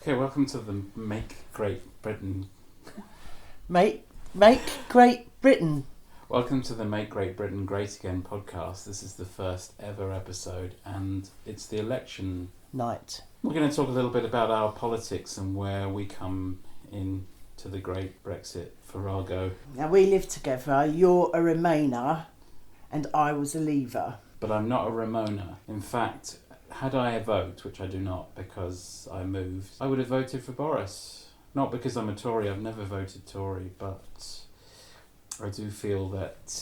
Okay, welcome to the Make Great Britain. Make Great Britain. Welcome to the Make Great Britain Great Again podcast. This is the first ever episode, and it's the election night. We're going to talk a little bit about our politics and where we come in to the great Brexit farrago. Now, we live together. You're a Remainer, and I was a Leaver. But I'm not a Remoaner. In fact, had I a vote, which I do not because I moved, I would have voted for Boris. Not because I'm a Tory, I've never voted Tory, but I do feel that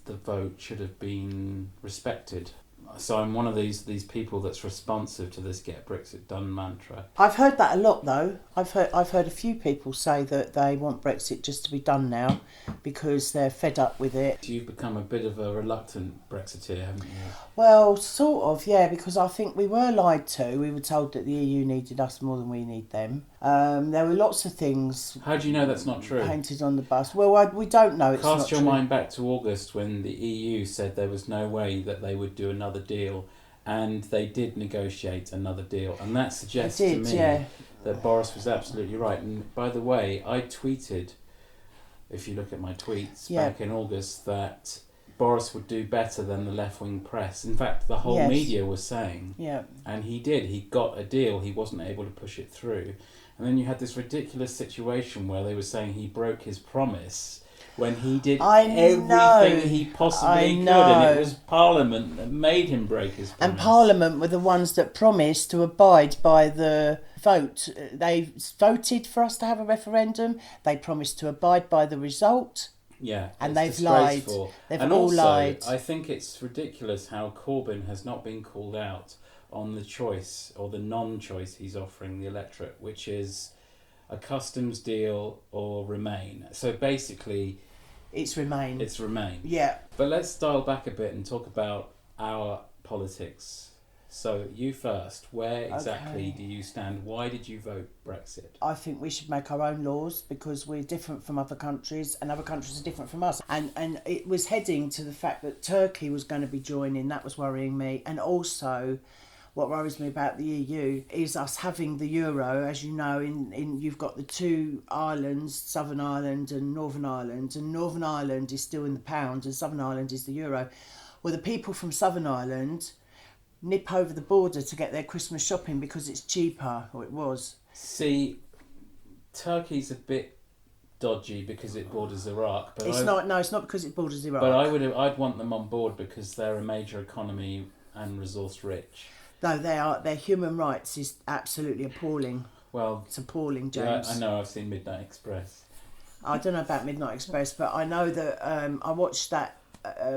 the vote should have been respected. So I'm one of these people that's responsive to this "Get Brexit Done" mantra. I've heard that a lot, though. I've heard a few people say that they want Brexit just to be done now because they're fed up with it. You've become a bit of a reluctant Brexiteer, haven't you? Well, sort of, yeah, because I think we were lied to. We were told that the EU needed us more than we need them. There were lots of things. How do you know that's not true? Painted on the bus. Well, we don't know. It's Cast not your true. mind back to August when the EU said there was no way that they would do another deal, and they did negotiate another deal, and that suggests to me that Boris was absolutely right. And by the way, I tweeted, if you look at my tweets back in August, that Boris would do better than the left-wing press. In fact, the whole media was saying, and he did. He got a deal. He wasn't able to push it through. And then you had this ridiculous situation where they were saying he broke his promise when he did everything he possibly could, and it was Parliament that made him break his promise. And Parliament were the ones that promised to abide by the vote. They voted for us to have a referendum. They promised to abide by the result. Yeah, and they've lied. They've all lied. I think it's ridiculous how Corbyn has not been called out on the choice or the non-choice he's offering the electorate, which is a customs deal or Remain. So basically, it's Remain. Yeah. But let's dial back a bit and talk about our politics. So you first. Where exactly do you stand? Why did you vote Brexit? I think we should make our own laws because we're different from other countries and other countries are different from us. And it was heading to the fact that Turkey was going to be joining. That was worrying me. And also, what worries me about the EU is us having the euro. As you know, in you've got the two islands, Southern Ireland and Northern Ireland, and Northern Ireland is still in the pound and Southern Ireland is the euro. Well, the people from Southern Ireland nip over the border to get their Christmas shopping because it's cheaper, or it was. See, Turkey's a bit dodgy because it borders Iraq, but it's not because it borders Iraq. But I'd want them on board because they're a major economy and resource rich. No, they are. Their human rights is absolutely appalling. Well, it's appalling, James. Yeah, I know. I've seen Midnight Express. I don't know about Midnight Express, but I know that I watched that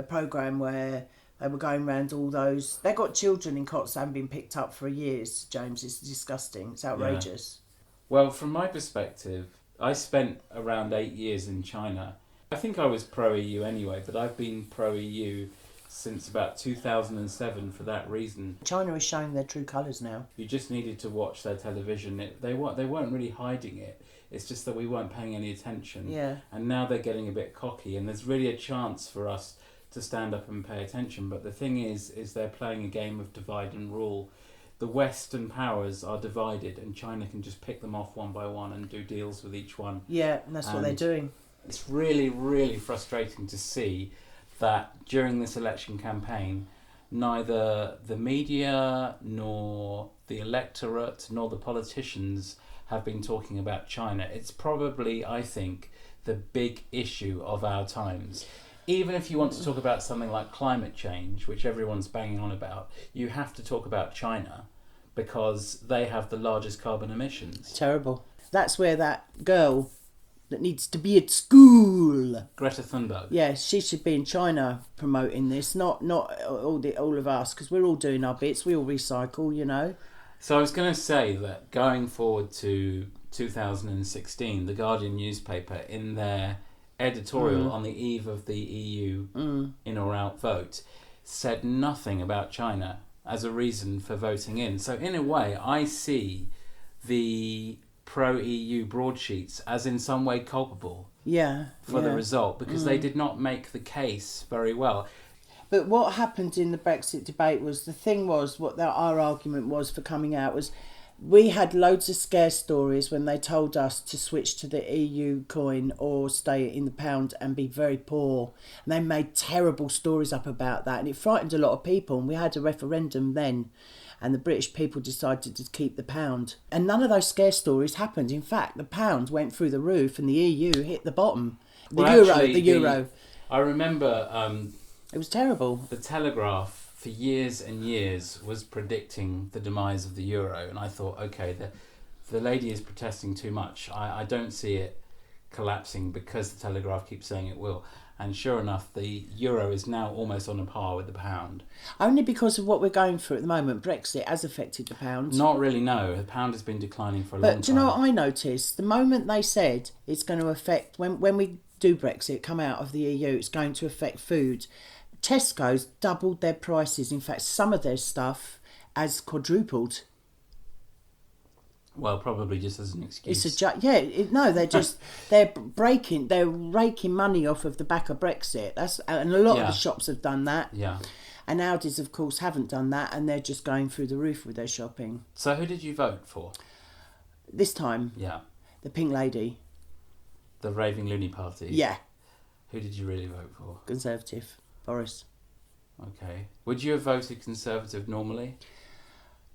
programme where they were going around all those. They got children in cots that haven't been picked up for years, James. It's disgusting. It's outrageous. Yeah. Well, from my perspective, I spent around 8 years in China. I think I was pro-EU anyway, but I've been pro-EU since about 2007 for that reason. China is showing their true colours now. You just needed to watch their television. They weren't really hiding it. It's just that we weren't paying any attention. Yeah. And now they're getting a bit cocky, and there's really a chance for us to stand up and pay attention. But the thing is they're playing a game of divide and rule. The Western powers are divided, and China can just pick them off one by one and do deals with each one. Yeah, and that's what they're doing. It's really, really frustrating to see that during this election campaign, neither the media nor the electorate nor the politicians have been talking about China. It's probably, I think, the big issue of our times. Even if you want to talk about something like climate change, which everyone's banging on about, you have to talk about China because they have the largest carbon emissions. Terrible. That's where that girl that needs to be at school, Greta Thunberg. Yeah, she should be in China promoting this, not all of us, because we're all doing our bits. We all recycle, you know. So I was going to say that going forward to 2016, the Guardian newspaper, in their editorial on the eve of the EU in or out vote, said nothing about China as a reason for voting in. So in a way, I see the pro-EU broadsheets as in some way culpable for the result because they did not make the case very well. But what happened in the Brexit debate was, the thing was, what our argument was for coming out was We had loads of scare stories when they told us to switch to the EU coin or stay in the pound and be very poor. And they made terrible stories up about that, and it frightened a lot of people. And we had a referendum then, and the British people decided to keep the pound. And none of those scare stories happened. In fact, the pound went through the roof and the EU hit the bottom. The euro. I remember... it was terrible. The Telegraph, for years and years, was predicting the demise of the euro, and I thought, okay, the lady is protesting too much. I don't see it collapsing because the Telegraph keeps saying it will. And sure enough, the euro is now almost on a par with the pound. Only because of what we're going through at the moment. Brexit has affected the pound. Not really, no. The pound has been declining for a long time. But do you know what I noticed? The moment they said it's going to affect, when we do Brexit, come out of the EU, it's going to affect food. Tesco's doubled their prices. In fact, some of their stuff has quadrupled. Well, probably just as an excuse. They're raking money off of the back of Brexit. And a lot of the shops have done that. Yeah. And Aldi's, of course, haven't done that, and they're just going through the roof with their shopping. So who did you vote for? This time? Yeah. The Pink Lady. The Raving Loony Party? Yeah. Who did you really vote for? Conservative. Boris. Okay. Would you have voted Conservative normally?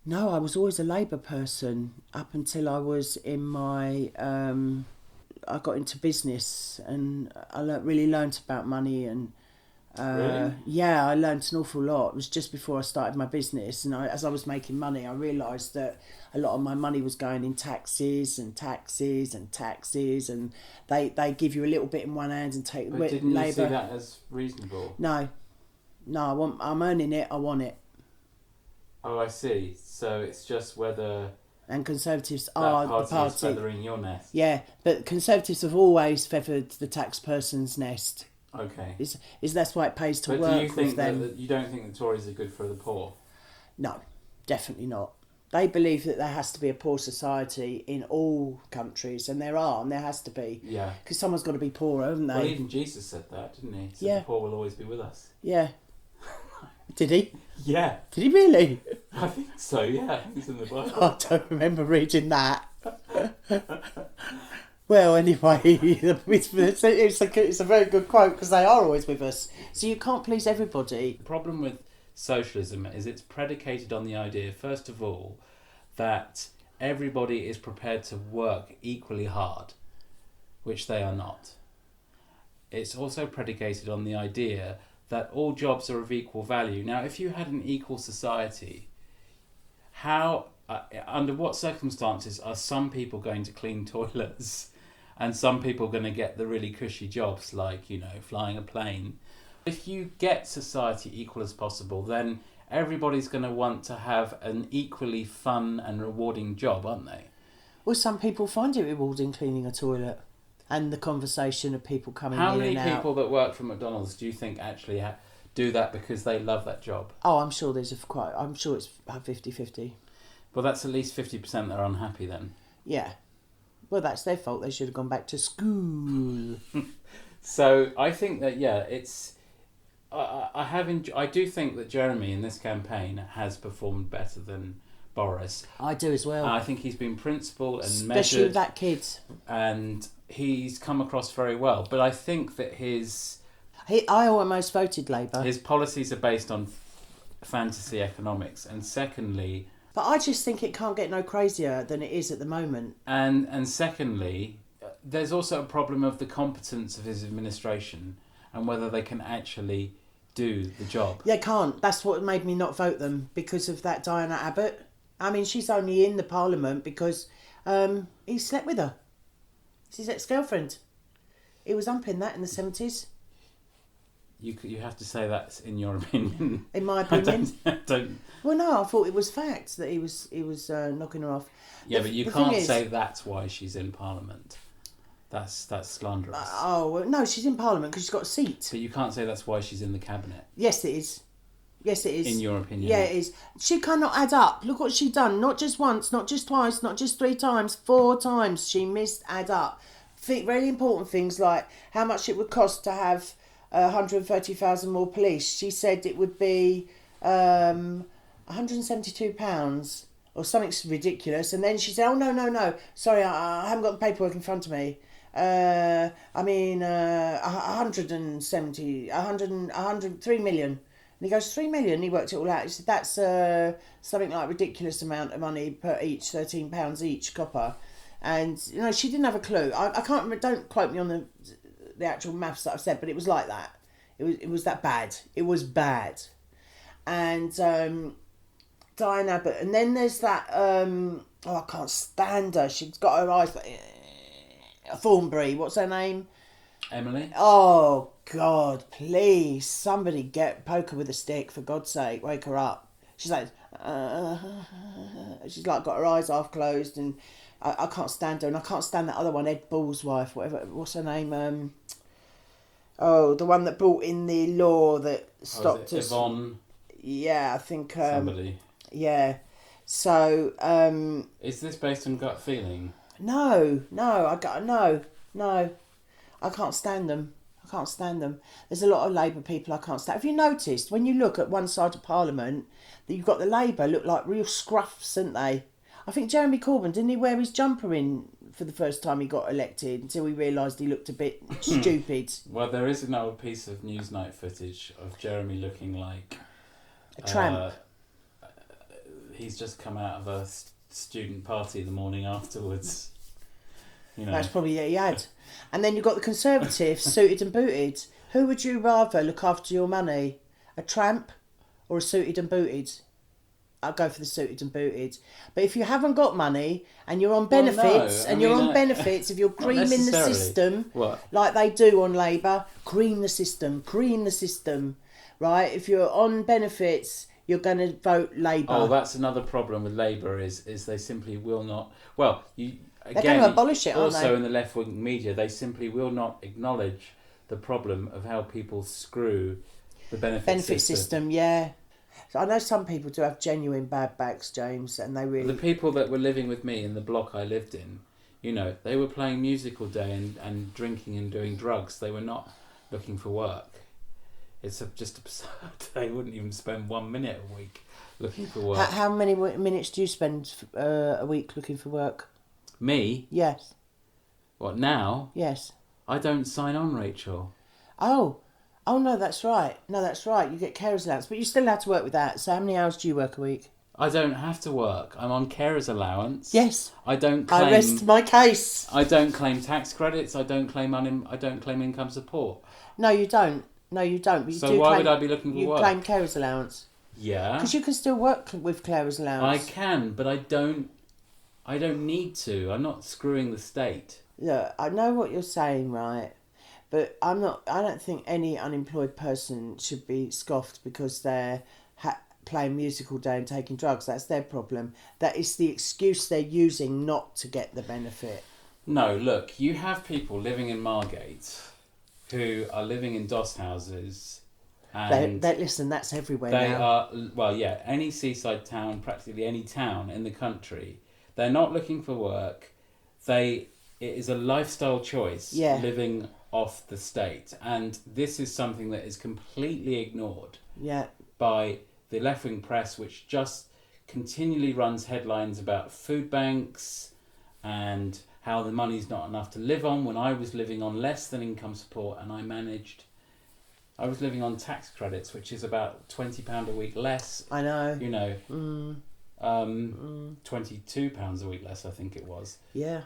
No, I was always a Labour person up until I was in my... I got into business and I really learnt about money and... Really? Yeah, I learnt an awful lot. It was just before I started my business, and as I was making money, I realised that a lot of my money was going in taxes, and they give you a little bit in one hand and take. But didn't you see that as reasonable? No, I'm earning it. I want it. Oh, I see. So it's just whether. And Conservatives are the party is feathering your nest. Yeah, but Conservatives have always feathered the tax person's nest. Okay. Is that's why it pays to work do you think with them. That you don't think the Tories are good for the poor? No, definitely not. They believe that there has to be a poor society in all countries, and there has to be. Yeah. Because someone's got to be poorer, haven't they? Well, even Jesus said that, didn't he? He said the poor will always be with us. Yeah. Did he? Yeah. Did he really? I think so, yeah. I think it's in the Bible. I don't remember reading that. Well, anyway, it's a very good quote because they are always with us. So you can't please everybody. The problem with socialism is it's predicated on the idea, first of all, that everybody is prepared to work equally hard, which they are not. It's also predicated on the idea that all jobs are of equal value. Now, if you had an equal society, under what circumstances are some people going to clean toilets and some people going to get the really cushy jobs like, flying a plane? If you get society equal as possible, then everybody's going to want to have an equally fun and rewarding job, aren't they? Well, some people find it rewarding cleaning a toilet and the conversation of people coming How in and out. How many people that work for McDonald's do you think actually do that because they love that job? Oh, I'm sure it's 50-50. Well, that's at least 50% that are unhappy then. Yeah. Well, that's their fault. They should have gone back to school. So I think that, it's... I do think that Jeremy in this campaign has performed better than Boris. I do as well. I think he's been principled and especially measured. Especially with that kid. And he's come across very well. But I think that I almost voted Labour. His policies are based on fantasy economics. And secondly... But I just think it can't get no crazier than it is at the moment. And secondly, there's also a problem of the competence of his administration and whether they can actually do the job. They can't. That's what made me not vote them, because of that Diana Abbott. I mean, she's only in the Parliament because he slept with her. It's his ex-girlfriend. He was humping that in the 70s. You have to say that's in your opinion. In my opinion. I don't. Well, no, I thought it was fact that he was knocking her off. Yeah, but you can't say that's why she's in Parliament. That's slanderous. Well, no, she's in Parliament because she's got a seat. But you can't say that's why she's in the cabinet. Yes, it is. Yes, it is. In your opinion. Yeah, it is. She cannot add up. Look what she's done. Not just once, not just twice, not just 3 times, 4 times. She missed add up. Really important things like how much it would cost to have 130,000 more police. She said it would be £172 or something ridiculous, and then she said, "Oh no, sorry, I haven't got the paperwork in front of me. I mean, 170, 3 million." And he goes, 3 million? He worked it all out. He said, that's something like a ridiculous amount of money per each, £13 each, copper. And, she didn't have a clue. I can't remember, don't quote me on the actual maths that I've said, but it was like that. It was that bad. It was bad. And Diane Abbott. And then there's that, I can't stand her. She's got her eyes like, Thornbury, what's her name? Emily? Oh, God, please, somebody poke her with a stick, for God's sake, wake her up. She's like, she's like got her eyes half closed, and I can't stand her, and I can't stand that other one, Ed Bull's wife, what's her name? The one that brought in the law that stopped us. Yvonne? Yeah, I think... somebody. Yeah, so... Is this based on gut feeling? No, I can't stand them. There's a lot of Labour people I can't stand. Have you noticed, when you look at one side of Parliament, that you've got the Labour look like real scruffs, haven't they? I think Jeremy Corbyn, didn't he wear his jumper in for the first time he got elected, until we realised he looked a bit stupid? Well, there is another piece of Newsnight footage of Jeremy looking like... a tramp. He's just come out of a student party the morning afterwards. That's probably he had. And then you've got the Conservatives, suited and booted. Who would you rather look after your money? A tramp or a suited and booted? I'll go for the suited and booted. But if you haven't got money and you're on benefits, if you're creaming the system, like they do on Labour, cream the system, right? If you're on benefits, you're going to vote Labour. Oh, that's another problem with Labour is they simply will not... Well, they're going to abolish it, aren't they? Also in the left-wing media, they simply will not acknowledge the problem of how people screw the benefit system. Yeah. So I know some people do have genuine bad backs, James, and they really... The people that were living with me in the block I lived in, they were playing music all day and drinking and doing drugs. They were not looking for work. It's just absurd. They wouldn't even spend 1 minute a week looking for work. How many minutes do you spend a week looking for work? Me? Yes. What, now? Yes. I don't sign on, Rachel. Oh, no, that's right. You get carers allowance, but you still have to work with that. So how many hours do you work a week? I don't have to work. I'm on carers allowance. Yes. I rest my case. I don't claim tax credits. I don't claim income support. No, you don't. But you why would I be looking for work? You claim carers allowance. Yeah. Because you can still work with carers allowance. I can, but I don't need to. I'm not screwing the state. Look, I know what you're saying, right? But I don't think any unemployed person should be scoffed because they're playing music all day and taking drugs. That's their problem. That is the excuse they're using not to get the benefit. No, look, you have people living in Margate who are living in doss houses. And listen, that's everywhere they now. Any seaside town, practically any town in the country, they're not looking for work. It is a lifestyle choice living off the state, and this is something that is completely ignored by the left-wing press, which just continually runs headlines about food banks and how the money's not enough to live on. When I was living on less than income support, and I was living on tax credits, which is about £20 a week less. I know. £22 a week less, I think it was. Yeah.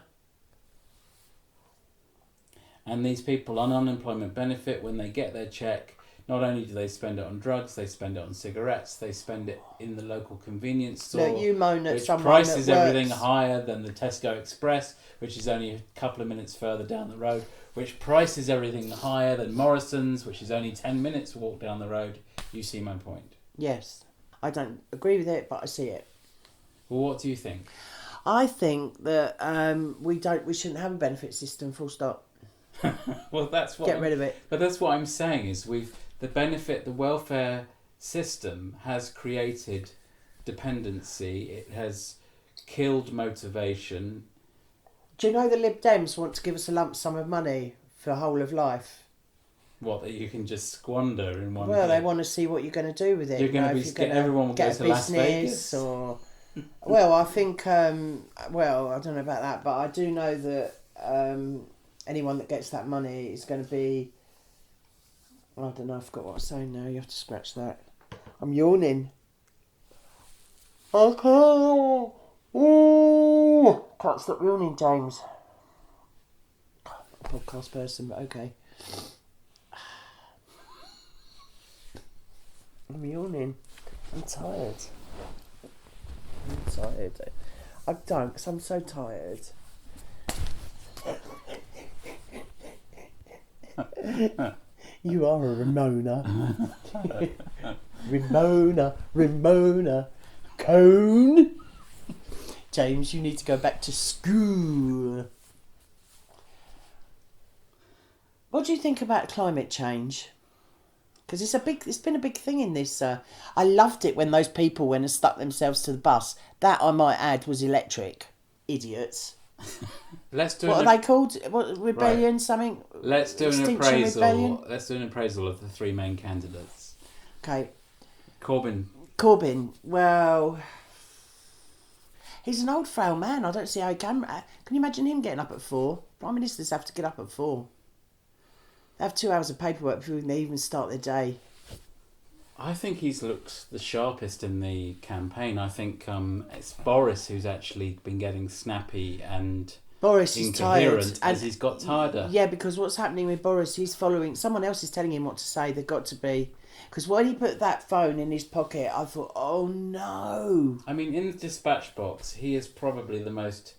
And these people on unemployment benefit, when they get their check, not only do they spend it on drugs, they spend it on cigarettes, they spend it in the local convenience store. No, you moan at which someone prices that everything works. higher than the Tesco Express, which is only a couple of minutes further down the road, which prices everything higher than Morrison's, which is only 10 minutes walk down the road. You see my point. Yes. I don't agree with it, but I see it. Well, what do you think? I think that we shouldn't have a benefit system, full stop. Well, that's what... Get rid of it. But that's what I'm saying is the welfare system has created dependency. It has killed motivation. Do you know the Lib Dems want to give us a lump sum of money for whole of life? What, that you can just squander in one Well, day? they want to see what you're going to do with it. Everyone will go to Las Vegas. Or Well, I think, well, I don't know about that, but I do know that anyone that gets that money is going to be, I don't know, I forgot what I was saying now, you have to scratch that. I'm yawning. I can't. Ooh. Can't stop yawning, James. Podcast person, but okay. I'm yawning. I'm tired. I don't, because I'm so tired. You are a Ramona. Ramona. Cone. James, you need to go back to school. What do you think about climate change? Because it's been a big thing in this. I loved it when those people went and stuck themselves to the bus. That, I might add, was electric. Idiots. What are they called? What, rebellion? Right. Something? Let's do an appraisal. Rebellion? Let's do an appraisal of the three main candidates. Okay. Corbyn. Well, he's an old frail man. I don't see how he can. Can you imagine him getting up at 4? Prime ministers have to get up at 4. They have 2 hours of paperwork before they even start their day. I think he's looked the sharpest in the campaign. I think it's Boris who's actually been getting snappy and Boris is tired, as he's got tireder. Yeah, because what's happening with Boris, he's following... Someone else is telling him what to say. They've got to be... Because when he put that phone in his pocket, I thought, oh no. I mean, in the dispatch box, he is probably the most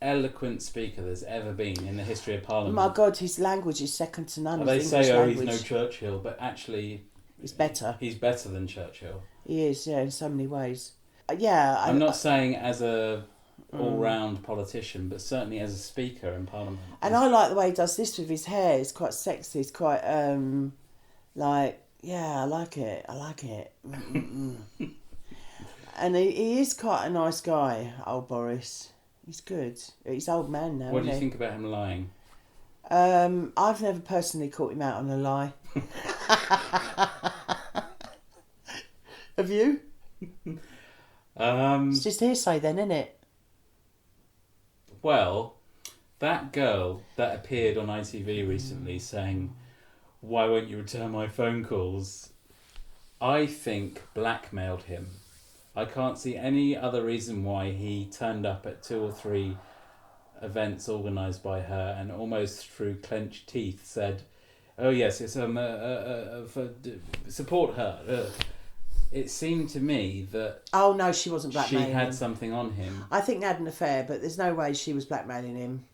eloquent speaker there's ever been in the history of Parliament. My God, his language is second to none. They say, he's no Churchill, but actually... He's better. He's better than Churchill. He is, yeah, in so many ways. Yeah. I'm not saying as a all-round politician, but certainly as a speaker in Parliament. And I like the way he does this with his hair. It's quite sexy. It's quite, yeah, I like it. And he is quite a nice guy, old Boris. He's good. He's old man now. What do you think about him lying? I've never personally caught him out on a lie. Have you? It's just hearsay then, isn't it? Well, that girl that appeared on ITV recently saying, "Why won't you return my phone calls?" I think blackmailed him. I can't see any other reason why he turned up at 2 or 3 events organised by her and almost through clenched teeth said, "Oh yes, it's support her." It seemed to me that oh no, she wasn't blackmailing. She had something on him. I think they had an affair, but there's no way she was blackmailing him.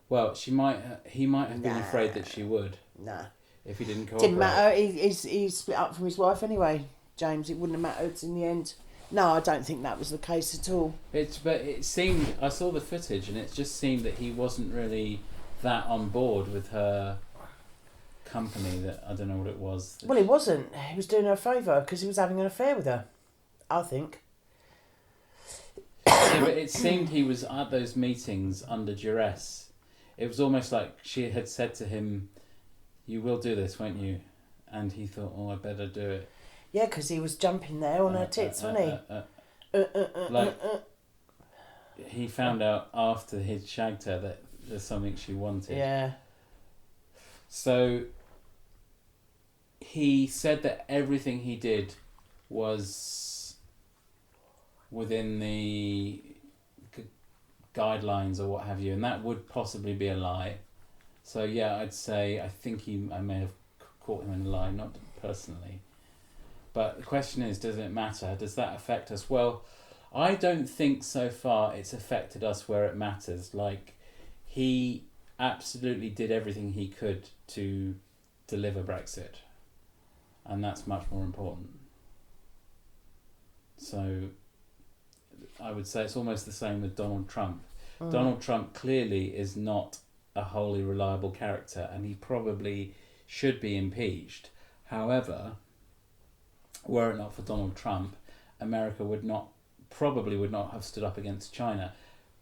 Well, he might have been afraid that she would. Nah. If he didn't cooperate. Didn't matter. He split up from his wife anyway, James. It wouldn't have mattered in the end. No, I don't think that was the case at all. But it seemed, I saw the footage and it just seemed that he wasn't really that on board with her company. That I don't know what it was. Well, he wasn't. He was doing her a favour because he was having an affair with her, I think. Yeah, but it seemed he was at those meetings under duress. It was almost like she had said to him, "You will do this, won't you?" And he thought, "Oh, I better do it." Yeah, because he was jumping there on her tits, wasn't he? He found out after he'd shagged her that there's something she wanted. Yeah. So he said that everything he did was within the guidelines or what have you, and that would possibly be a lie. So yeah, I'd say I may have caught him in a lie, not personally. But the question is, does it matter? Does that affect us? Well, I don't think so far it's affected us where it matters. Like, he absolutely did everything he could to deliver Brexit. And that's much more important. So, I would say it's almost the same with Donald Trump. Donald Trump clearly is not a wholly reliable character, and he probably should be impeached. However, were it not for Donald Trump, America probably would not have stood up against China.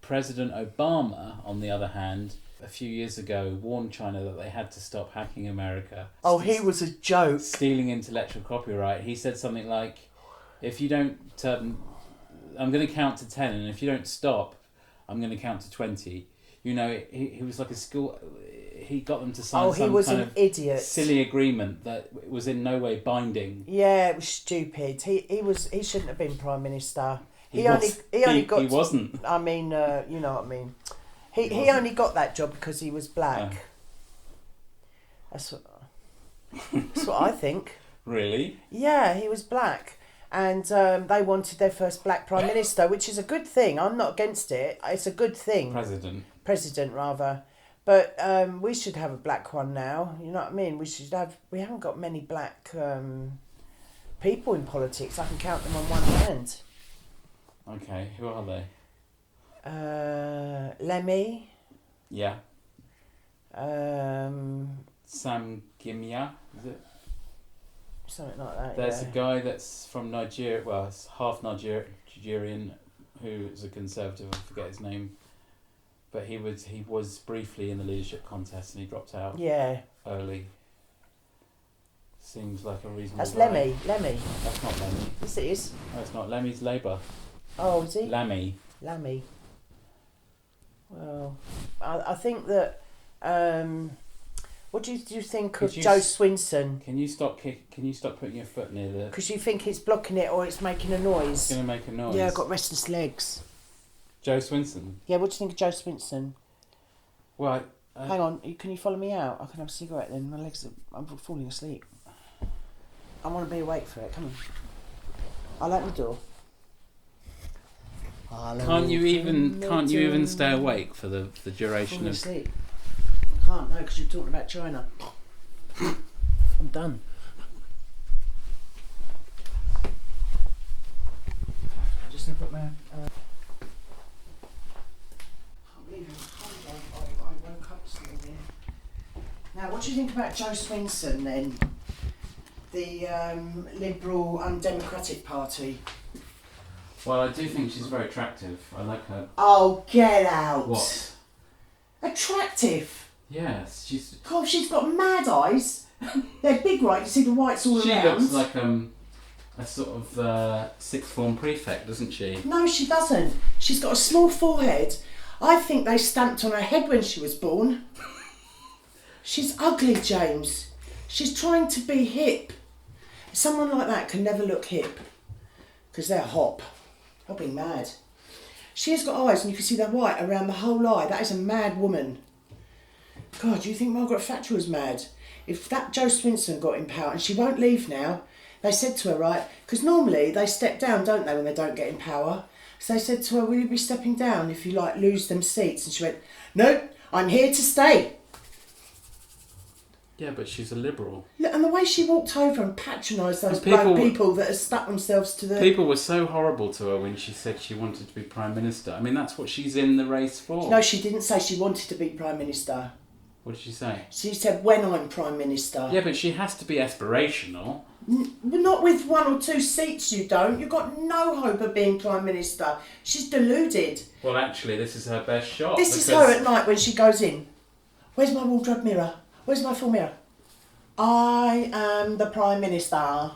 President Obama, on the other hand, a few years ago warned China that they had to stop hacking America. Oh, he was a joke. Stealing intellectual copyright. He said something like, if you don't I'm going to count to 10, and if you don't stop, I'm going to count to 20. You know, he was like a school. He got them to sign some kind of idiot. silly agreement that was in no way binding. Yeah, it was stupid. He shouldn't have been Prime Minister. He wasn't. I mean, you know what I mean. He only got that job because he was black. That's what I think. Really? Yeah, he was black. And they wanted their first black Prime Minister, which is a good thing. I'm not against it. It's a good thing. President, rather. But we should have a black one now. You know what I mean? We haven't got many black people in politics. I can count them on one hand. Okay, who are they? Lemmy. Yeah. Sam Gimya, is it? Something like that. There's a guy that's from Nigeria. Well, it's half Nigerian, who is a conservative. I forget his name, but he was briefly in the leadership contest and he dropped out. Yeah. Early. Seems like a reasonable. That's guy. Lemmy. That's not Lemmy. Yes, it is. No, it's not. Lemmy's Labour. Oh, is he? Lammy. Well, I think that. What do you think of Joe Swinson? Can you stop putting your foot near the? Because you think it's blocking it or it's making a noise. It's going to make a noise. Yeah, I've got restless legs. Joe Swinson. Yeah, what do you think of Joe Swinson? Well, hang on. Can you follow me out? I can have a cigarette then. My legs I'm falling asleep. I want to be awake for it. Come on. I'll open the door. Can't you even stay awake for the duration of sleep? I can't, no, because you're talking about China. I'm done. I'm just going to put my... I woke up this morning. Now, what do you think about Joe Swinson then? The Liberal Undemocratic Party. Well, I do think she's very attractive. I like her. Oh, get out! What? Attractive? Yes, she's... God, she's got mad eyes. They're big, right? You see the whites all around. She looks like a sort of sixth form prefect, doesn't she? No, she doesn't. She's got a small forehead. I think they stamped on her head when she was born. She's ugly, James. She's trying to be hip. Someone like that can never look hip. Because they're hop. I'll be mad. She has got eyes and you can see they're white around the whole eye. That is a mad woman. God, do you think Margaret Thatcher was mad? If that Joe Swinson got in power, and she won't leave now, they said to her, right, because normally they step down, don't they, when they don't get in power? So they said to her, will you be stepping down if you lose them seats? And she went, nope, I'm here to stay. Yeah, but she's a liberal. Look, and the way she walked over and patronised those people that have stuck themselves to the... People were so horrible to her when she said she wanted to be Prime Minister. I mean, that's what she's in the race for. No, she didn't say she wanted to be Prime Minister. What did she say? She said, when I'm Prime Minister. Yeah, but she has to be aspirational. Not with 1 or 2 seats, you don't. You've got no hope of being Prime Minister. She's deluded. Well, actually, this is her best shot. This is her at night when she goes in. Where's my wardrobe mirror? Where's my full mirror? I am the Prime Minister.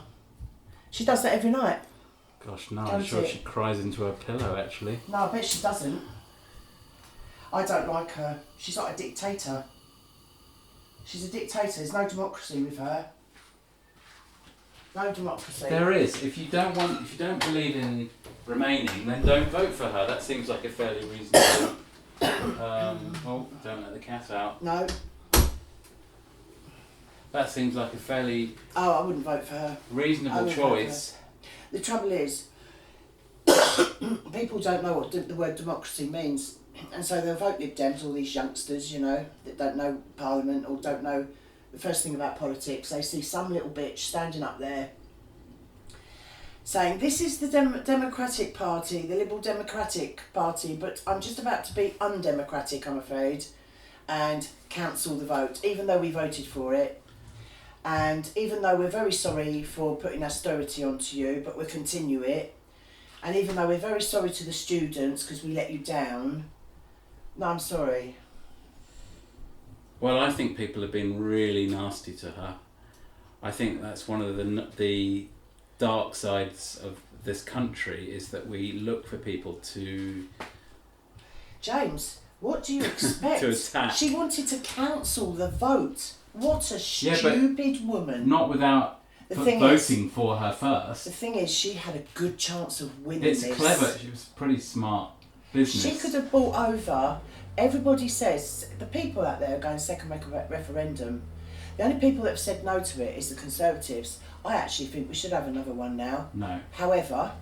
She does that every night. Gosh, no, I'm sure she cries into her pillow, actually. No, I bet she doesn't. I don't like her. She's like a dictator. She's a dictator. There's no democracy with her. No democracy. There is. If you don't believe in remaining, then don't vote for her. That seems like a fairly reasonable... don't let the cat out. No. That seems like a fairly... Oh, I wouldn't vote for her. Reasonable choice. The trouble is, people don't know what the word democracy means. And so they'll vote Lib Dems, all these youngsters, you know, that don't know Parliament or don't know the first thing about politics. They see some little bitch standing up there saying, this is the Democratic Party, the Liberal Democratic Party, but I'm just about to be undemocratic, I'm afraid, and cancel the vote, even though we voted for it. And even though we're very sorry for putting austerity onto you, but we'll continue it. And even though we're very sorry to the students because we let you down, no, I'm sorry. Well, I think people have been really nasty to her. I think that's one of the dark sides of this country is that we look for people to... James, what do you expect? to attack. She wanted to cancel the vote. What a stupid woman. Not without voting for her first. The thing is, she had a good chance of winning this. It's clever. She was pretty smart business. She could have bought over... Everybody says, the people out there are going second referendum. The only people that have said no to it is the Conservatives. I actually think we should have another one now. No. However,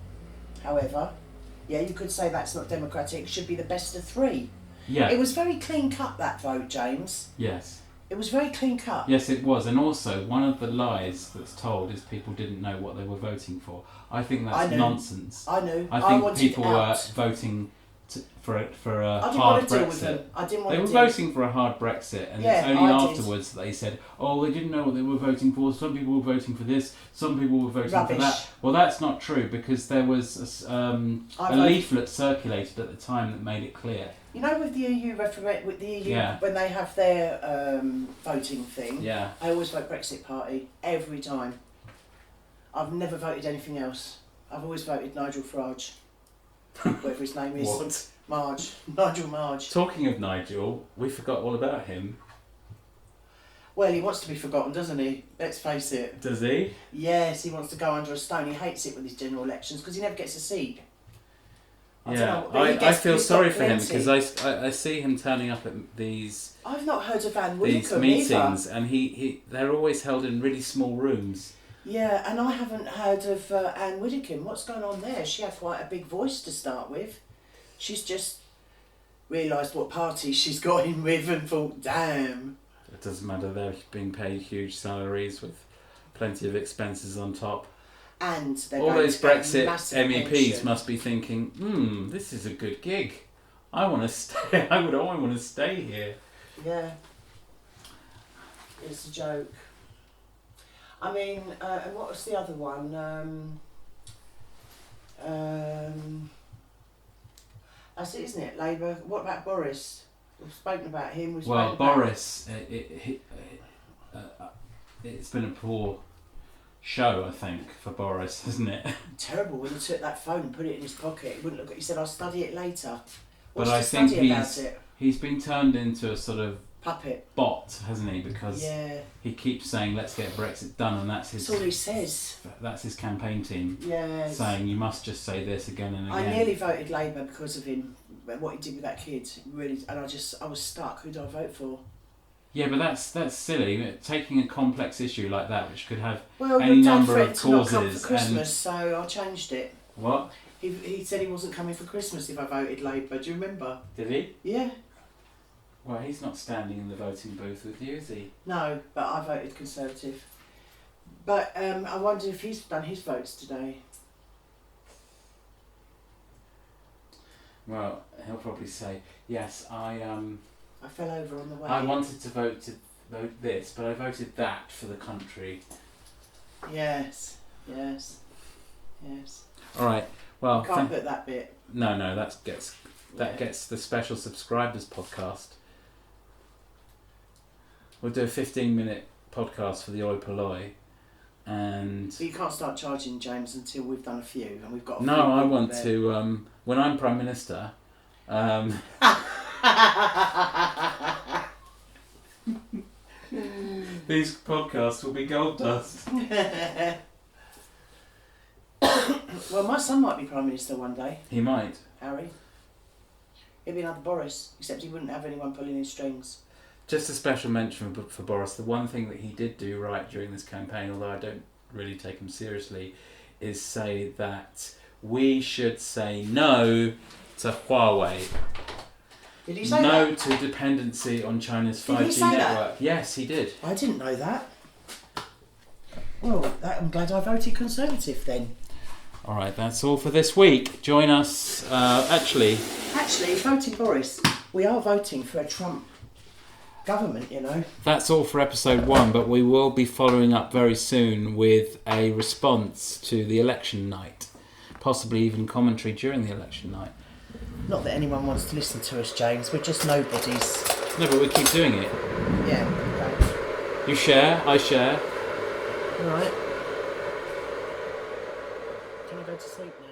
yeah, you could say that's not democratic. It should be the best of three. Yeah. It was very clean cut, that vote, James. Yes. It was very clean cut. Yes, it was. And also, one of the lies that's told is people didn't know what they were voting for. I think that's nonsense. I knew. I think people were voting for a hard Brexit. I didn't want They were voting for a hard Brexit, and it's only afterwards that they said, "Oh, they didn't know what they were voting for. Some people were voting for this. Some people were voting for that." Well, that's not true, because there was a leaflet circulated at the time that made it clear. You know, with the EU when they have their voting thing, I always vote Brexit Party every time. I've never voted anything else. I've always voted Nigel Farage. Whatever his name is. What? Nigel Marge. Talking of Nigel, we forgot all about him. Well, he wants to be forgotten, doesn't he? Let's face it. Does he? Yes, he wants to go under a stone. He hates it with his general elections because he never gets a seat. I feel sorry for him, because I see him turning up at these... I've not heard of Anne Widdecombe meetings either. And they're always held in really small rooms. Yeah, and I haven't heard of Anne Widdecombe. What's going on there? She had quite a big voice to start with. She's just realised what party she's got in with and thought, damn. It doesn't matter, they're being paid huge salaries with plenty of expenses on top. And they're all those Brexit MEPs pension. Must be thinking, this is a good gig. I want to stay. I want to stay here. Yeah. It's a joke. I mean, and what was the other one? That's it, isn't it? Labour. What about Boris? We've spoken about him. Boris, it's been a poor show, I think, for Boris, hasn't it? Terrible when he took that phone and put it in his pocket. He wouldn't look at it. He said, I'll study it later. But I think he's been turned into a sort of puppet bot, hasn't he? Because he keeps saying, let's get Brexit done, and that's all he says. That's his campaign team. Yeah. Saying, you must just say this again and again. I nearly voted Labour because of him, what he did with that kid. Really, and I was stuck. Who do I vote for? Yeah, but that's silly. Taking a complex issue like that, which could have any number of causes. Not come for Christmas, so I changed it. What? He said he wasn't coming for Christmas if I voted Labour. Do you remember? Did he? Yeah. Well, he's not standing in the voting booth with you, is he? No, but I voted Conservative. But I wonder if he's done his votes today. Well, he'll probably say, yes, I fell over on the way. I wanted to vote this, but I voted that for the country. Yes. All right. Well, you can't put that bit. No, that gets the special subscribers podcast. We'll do a 15-minute podcast for the Oi Polloi, and... But you can't start charging, James, until we've done a few, and we've got a few. No, I want to, when I'm Prime Minister... these podcasts will be gold dust. Well, my son might be Prime Minister one day. He might. Harry. He'd be another Boris, except he wouldn't have anyone pulling his strings. Just a special mention for Boris. The one thing that he did do right during this campaign, although I don't really take him seriously, is say that we should say no to Huawei. Did he say no that? to dependency on China's 5G network. Did he say that? Yes, he did. I didn't know that. Well, I'm glad I voted Conservative then. All right, that's all for this week. Join us. Actually, voting Boris. We are voting for a Trump government, you know. That's all for episode 1, but we will be following up very soon with a response to the election night, possibly even commentary during the election night. Not that anyone wants to listen to us, James. We're just nobodies. No, but we keep doing it. Yeah. Okay. You share, I share. All right. go to sleep now.